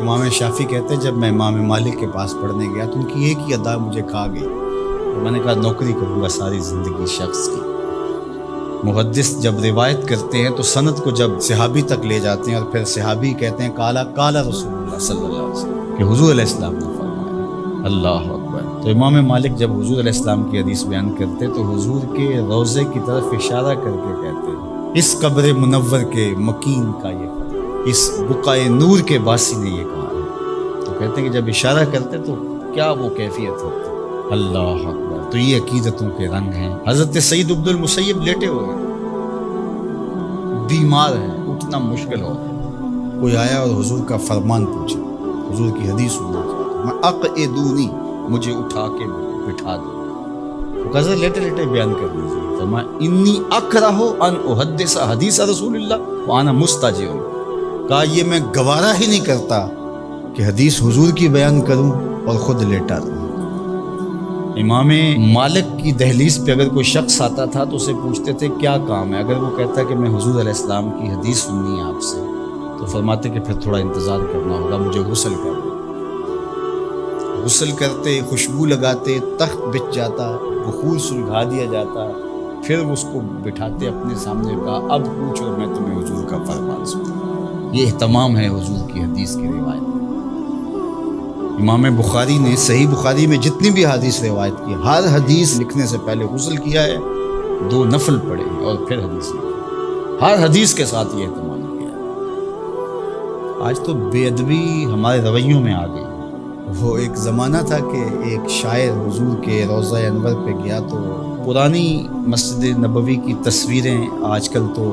امام شافعی کہتے ہیں جب میں امام مالک کے پاس پڑھنے گیا تو ان کی ایک ہی ادا مجھے کھا گئی، اور میں نے کہا نوکری کروں گا ساری زندگی شخص کی۔ محدث جب روایت کرتے ہیں تو سند کو جب صحابی تک لے جاتے ہیں اور پھر صحابی کہتے ہیں کالا کالا رسول اللہ صلی اللہ علیہ وسلم کہ حضور علیہ السلام نے فرمایا، اللہ اکبر۔ تو امام مالک جب حضور علیہ السلام کی حدیث بیان کرتے تو حضور کے روضے کی طرف اشارہ کر کے کہتے ہیں اس قبر منور کے مکین کا یہ فرق، اس بقعۂ نور کے باسی نے یہ کہا ہے۔ تو کہتے ہیں کہ جب اشارہ کرتے تو کیا وہ کیفیت ہوتی، اللہ اکبر۔ تو یہ عقیدتوں کے رنگ ہیں۔ حضرت سعید عبد المسیب لیٹے ہوئے ہیں، بیمار ہیں، اٹھنا مشکل ہو گیا، کوئی آیا اور حضور کا فرمان پوچھا، حضور کی حدیث سننا چاہتا، میں اقعدونی، مجھے اٹھا کے بٹھا دو۔ تو حضرت لیٹے لیٹے بیان کر دیجیے، فرمایا انی اکرہ ان احدث حدیث رسول اللہ وانا مستجع، کہا یہ میں گوارا ہی نہیں کرتا کہ حدیث حضور کی بیان کروں اور خود لیٹا رہوں۔ امام مالک کی دہلیز پہ اگر کوئی شخص آتا تھا تو اسے پوچھتے تھے کیا کام ہے، اگر وہ کہتا کہ میں حضور علیہ السلام کی حدیث سننی ہے آپ سے، تو فرماتے کہ پھر تھوڑا انتظار کرنا ہوگا، مجھے غسل کرنا۔ غسل کرتے، خوشبو لگاتے، تخت بچھ جاتا، بخور سلگھا دیا جاتا، پھر اس کو بٹھاتے اپنے سامنے، کہا اب پوچھو میں تمہیں حضور کا فرمان سناؤں۔ یہ اہتمام ہے حضور کی حدیث کی روایت۔ امام بخاری نے صحیح بخاری میں جتنی بھی حدیث روایت کی، ہر حدیث لکھنے سے پہلے غسل کیا ہے، 2 نفل پڑھے ہیں اور پھر حدیث لکھی، ہر حدیث کے ساتھ یہ اہتمام کیا ہے۔ آج تو بے ادبی ہمارے رویوں میں آ گئی۔ وہ ایک زمانہ تھا کہ ایک شاعر حضور کے روضہ انور پہ گیا تو پرانی مسجد نبوی کی تصویریں آج کل تو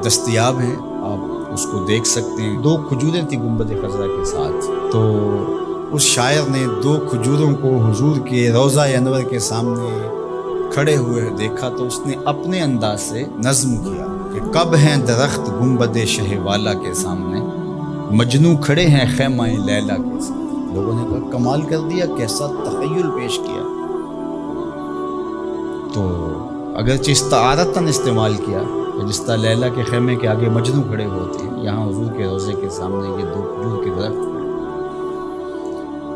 دستیاب ہیں، آپ اس کو دیکھ سکتے ہیں۔ 2 کھجوریں تھیں گنبد خضرا کے ساتھ، تو اس شاعر نے 2 کھجوروں کو حضور کے روضہ انور کے سامنے کھڑے ہوئے دیکھا تو اس نے اپنے انداز سے نظم کیا کہ کب ہیں درخت گنبد شہ والا کے سامنے، مجنوں کھڑے ہیں خیمہ لیلا کے سامنے۔ لوگوں نے کہا کمال کر دیا، کیسا تخیل پیش کیا۔ تو اگرچہ استعارتاً استعمال کیا، جس طرح لیلا کے خیمے کے آگے مجنوں کھڑے ہوتے ہیں، یہاں حضور کے روضے کے سامنے یہ 2 کھجور کے درخت ہیں۔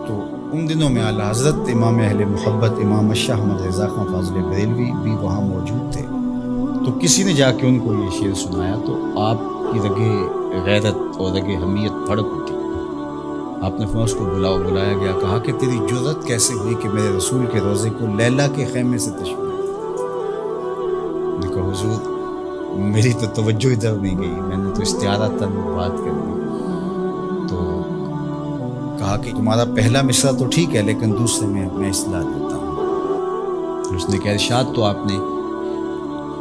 تو ان دنوں میں اعلیٰ حضرت امام اہل محبت امام شاہ احمد رضا خان فاضل بریلوی بھی وہاں موجود تھے۔ تو کسی نے جا کے ان کو یہ شعر سنایا تو آپ کی رگے غیرت اور رگے حمیت بھڑک اٹھی۔ آپ نے فرمایا اس کو بلایا گیا، کہا کہ تیری جرأت کیسے ہوئی کہ میرے رسول کے روضے کو لیلا کے خیمے سے تشبیہ دی؟ کہا حضور میری تو توجہ ادھر نہیں گئی، میں نے تو استعارتاً بات کر دی۔ تو کہا کہ تمہارا پہلا مصرع تو ٹھیک ہے لیکن دوسرے میں اصلاح دیتا ہوں۔ اس نے کہا ارشاد تو آپ نے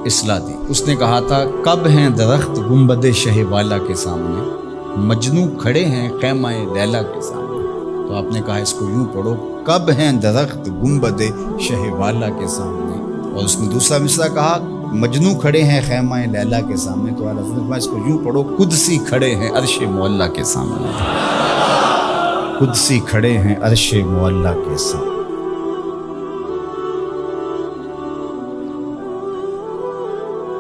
اصلاح دی۔ اس نے کہا تھا کب ہیں درخت گنبد شہ والا کے سامنے، مجنوں کھڑے ہیں خیمہ لیلا کے سامنے۔ تو آپ نے کہا اس کو یوں پڑھو کب ہیں درخت گنبد شہ والا کے سامنے، اور اس نے دوسرا مصرع کہا مجنوں کھڑے ہیں خیمہ لیلا کے سامنے۔ تو اس کو یوں پڑھو قدسی کھڑے ہیں عرش معلیٰ کے سامنے، قدسی کھڑے ہیں عرش معلیٰ کے سامنے۔